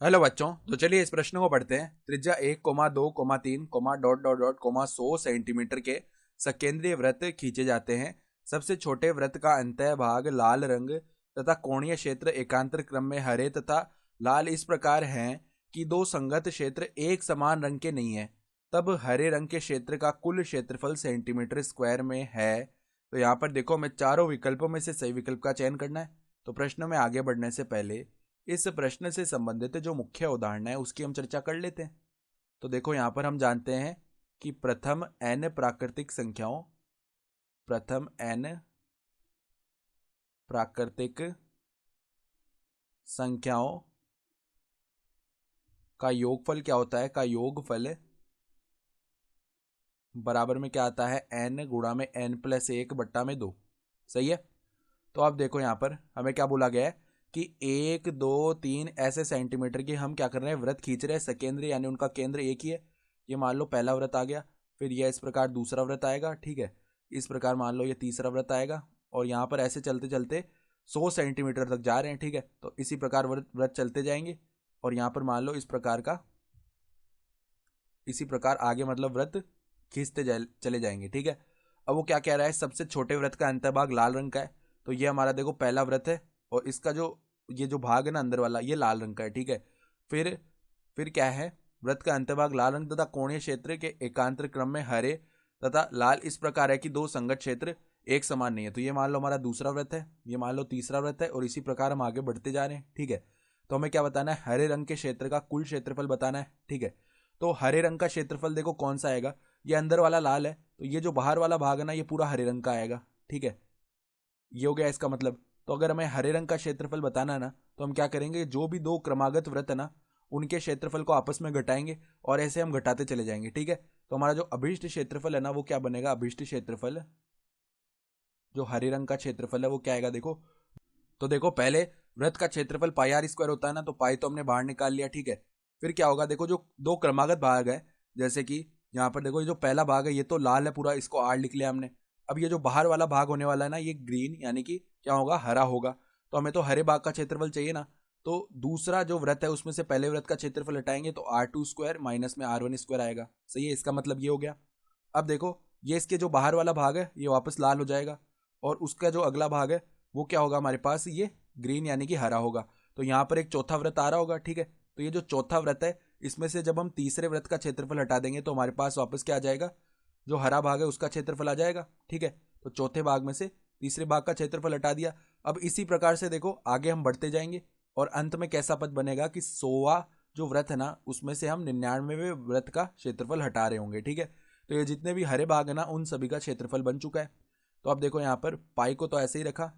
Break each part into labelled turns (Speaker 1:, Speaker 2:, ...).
Speaker 1: Hello बच्चों। तो चलिए इस प्रश्न को पढ़ते हैं। त्रिज्या 1,2,3, डॉट डॉट डॉट 100 सेंटीमीटर के सकेंद्रीय वृत्त खींचे जाते हैं। सबसे छोटे वृत्त का अंतः भाग लाल रंग तथा कोणीय क्षेत्र एकांतर क्रम में हरे तथा लाल इस प्रकार हैं कि दो संगत क्षेत्र एक समान रंग के नहीं है। तब हरे रंग के क्षेत्र का कुल क्षेत्रफल सेंटीमीटर स्क्वायर में है। तो यहाँ पर देखो, हमें चारों विकल्पों में से सही विकल्प का चयन करना है। तो प्रश्न में आगे बढ़ने से पहले इस प्रश्न से संबंधित जो मुख्य उदाहरण है उसकी हम चर्चा कर लेते हैं। तो देखो, यहां पर हम जानते हैं कि प्रथम n प्राकृतिक संख्याओं का योगफल क्या होता है, का योगफल बराबर में क्या आता है, n गुणा में n+1/2। सही है। तो अब देखो, यहां पर हमें क्या बोला गया है कि 1, 2, 3 ऐसे सेंटीमीटर की हम क्या कर रहे हैं, वृत्त खींच रहे हैं। सकेंद्र यानी उनका केंद्र एक ही है। ये मान लो पहला वृत्त आ गया, फिर यह इस प्रकार दूसरा वृत्त आएगा, ठीक है। इस प्रकार मान लो ये तीसरा वृत्त आएगा, और यहाँ पर ऐसे चलते चलते 100 सेंटीमीटर तक जा रहे हैं, ठीक है। तो इसी प्रकार वृत्त चलते जाएंगे, और यहाँ पर मान लो इसी प्रकार आगे मतलब वृत्त खींचते चले जाएंगे, ठीक है। अब वो क्या कह रहा है, सबसे छोटे वृत्त का अंतःभाग लाल रंग का है। तो ये हमारा देखो पहला वृत्त है, और इसका ये जो भाग है ना अंदर वाला, ये लाल रंग का है, ठीक है। फिर क्या है, वृत्त का अंतःभाग लाल रंग तथा कोणीय क्षेत्र के एकांतर क्रम में हरे तथा लाल इस प्रकार है कि दो संगत क्षेत्र एक समान नहीं है। तो ये मान लो हमारा दूसरा वृत्त है, ये मान लो तीसरा वृत्त है, और इसी प्रकार हम आगे बढ़ते जा रहे हैं, ठीक है। तो हमें क्या बताना है, हरे रंग के क्षेत्र का कुल क्षेत्रफल बताना है, ठीक है। तो हरे रंग का क्षेत्रफल देखो कौन सा आएगा, ये अंदर वाला लाल है, तो ये जो बाहर वाला भाग है ना, ये पूरा हरे रंग का आएगा, ठीक है। ये हो गया इसका मतलब। तो अगर हमें हरे रंग का क्षेत्रफल बताना है ना, तो हम क्या करेंगे, जो भी दो क्रमागत वृत्त है ना, उनके क्षेत्रफल को आपस में घटाएंगे, और ऐसे हम घटाते चले जाएंगे, ठीक है। तो हमारा जो अभीष्ट क्षेत्रफल है ना, वो क्या बनेगा, अभीष्ट क्षेत्रफल, जो हरे रंग का क्षेत्रफल है वो क्या आएगा, देखो। तो देखो, पहले वृत्त का क्षेत्रफल पाई आर स्क्वायर होता है ना, तो पाई तो हमने बाहर निकाल लिया, ठीक है। फिर क्या होगा, देखो जो दो क्रमागत भाग है, जैसे कि यहाँ पर देखो, ये जो पहला भाग है ये तो लाल है पूरा, इसको आर लिख लिया हमने। अब ये जो बाहर वाला भाग होने वाला है ना, ये ग्रीन यानी कि क्या होगा, हरा होगा। तो हमें तो हरे भाग का क्षेत्रफल चाहिए ना। तो दूसरा जो वृत्त है उसमें से पहले वृत्त का क्षेत्रफल हटाएंगे, तो R2² माइनस में R1² आएगा। सही है, इसका मतलब ये हो गया। अब देखो, ये इसके जो बाहर वाला भाग है ये वापस लाल हो जाएगा, और उसका जो अगला भाग है वो क्या होगा हमारे पास, ये ग्रीन यानी कि हरा होगा। तो यहाँ पर एक चौथा वृत्त आ रहा होगा, ठीक है। तो ये जो चौथा वृत्त है, इसमें से जब हम तीसरे वृत्त का क्षेत्रफल हटा देंगे तो हमारे पास वापस क्या आ जाएगा, जो हरा भाग है उसका क्षेत्रफल आ जाएगा, ठीक है। तो चौथे भाग में से तीसरे भाग का क्षेत्रफल हटा दिया। अब इसी प्रकार से देखो आगे हम बढ़ते जाएंगे, और अंत में कैसा पद बनेगा कि 100वां जो वृत्त है ना, उसमें से हम 99वें वृत्त का क्षेत्रफल हटा रहे होंगे, ठीक है। तो ये जितने भी हरे भाग है ना, उन सभी का क्षेत्रफल बन चुका है। तो अब देखो, यहाँ पर पाई को तो ऐसे ही रखा,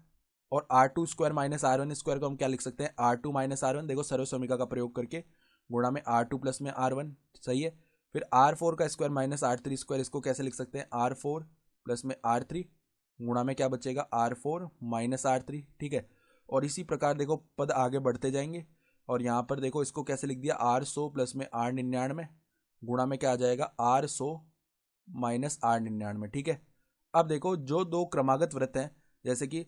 Speaker 1: और R2² माइनस R1² को हम क्या लिख सकते हैं, R2 माइनस R1, देखो सर्वसमीका का प्रयोग करके, गुणा में R2 प्लस में R1। सही है। फिर R4 का स्क्वायर माइनस R3², इसको कैसे लिख सकते हैं, R4 प्लस में R3, गुणा में क्या बचेगा, R4 माइनस R3, ठीक है। और इसी प्रकार देखो पद आगे बढ़ते जाएंगे, और यहाँ पर देखो इसको कैसे लिख दिया, R100 प्लस में R99, गुणा में क्या आ जाएगा, R100 माइनस R99, ठीक है। अब देखो, जो दो क्रमागत वृत्त हैं, जैसे कि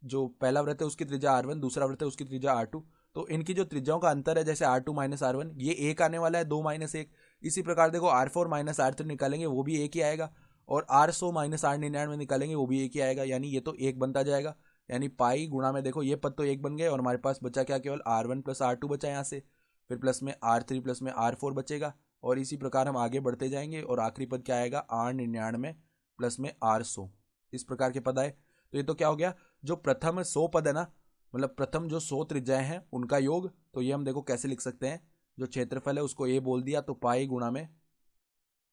Speaker 1: जो पहला वृत्त है उसकी त्रिज्या R1, दूसरा वृत्त है उसकी त्रिज्या R2, तो इनकी जो त्रिज्याओं का अंतर है, जैसे R2 माइनस R1, ये एक आने वाला है, 2 माइनस 1। इसी प्रकार देखो R4 माइनस R3 निकालेंगे, वो भी एक ही आएगा, और R100 माइनस R99 निकालेंगे, वो भी एक ही आएगा, यानी ये तो एक बनता जाएगा। यानी पाई गुणा में देखो ये पद तो एक बन गए, और हमारे पास बचा क्या, केवल R1 प्लस R2 बचा यहाँ से, फिर प्लस में R3 प्लस में R4 बचेगा, और इसी प्रकार हम आगे बढ़ते जाएंगे, और आखिरी पद क्या आएगा, R99 प्लस में R100। इस प्रकार के पद आए। तो ये तो क्या हो गया, जो प्रथम 100 पद है ना, मतलब प्रथम जो 100 त्रिज्याएं हैं उनका योग। तो ये हम देखो कैसे लिख सकते हैं, जो क्षेत्रफल है उसको ए बोल दिया, तो पाई गुणा में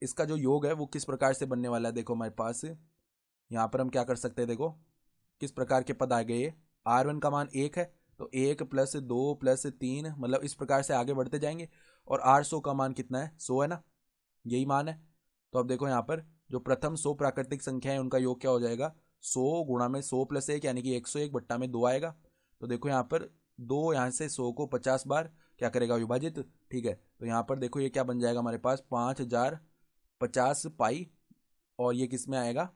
Speaker 1: इसका जो योग है वो किस प्रकार से बनने वाला है, देखो हमारे पास यहाँ पर हम क्या कर सकते हैं, देखो किस प्रकार के पद आ गए। R1 का मान 1 है, तो 1 प्लस 2 प्लस 3, मतलब इस प्रकार से आगे बढ़ते जाएंगे। और R100 का मान कितना है, 100 है ना, यही मान है। तो अब देखो यहाँ पर जो प्रथम 100 प्राकृतिक संख्या है उनका योग क्या हो जाएगा, 100 गुणा में 100 प्लस 1 यानी कि 101 बट्टा में 2 आएगा। तो देखो यहाँ पर 2 यहाँ से 100 को 50 बार क्या करेगा, विभाजित, ठीक है। तो यहाँ पर देखो ये क्या बन जाएगा हमारे पास, 5050 पाई, और ये किस में आएगा,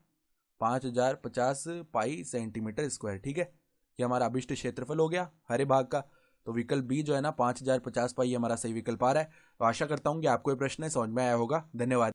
Speaker 1: 5050 पाई सेंटीमीटर स्क्वायर, ठीक है। ये हमारा अभिष्ट क्षेत्रफल हो गया हरे भाग का। तो विकल्प बी जो है ना 5050 पाई हमारा सही विकल्प आ रहा है। तो आशा करता हूँ कि आपको ये प्रश्न समझ में आया होगा। धन्यवाद।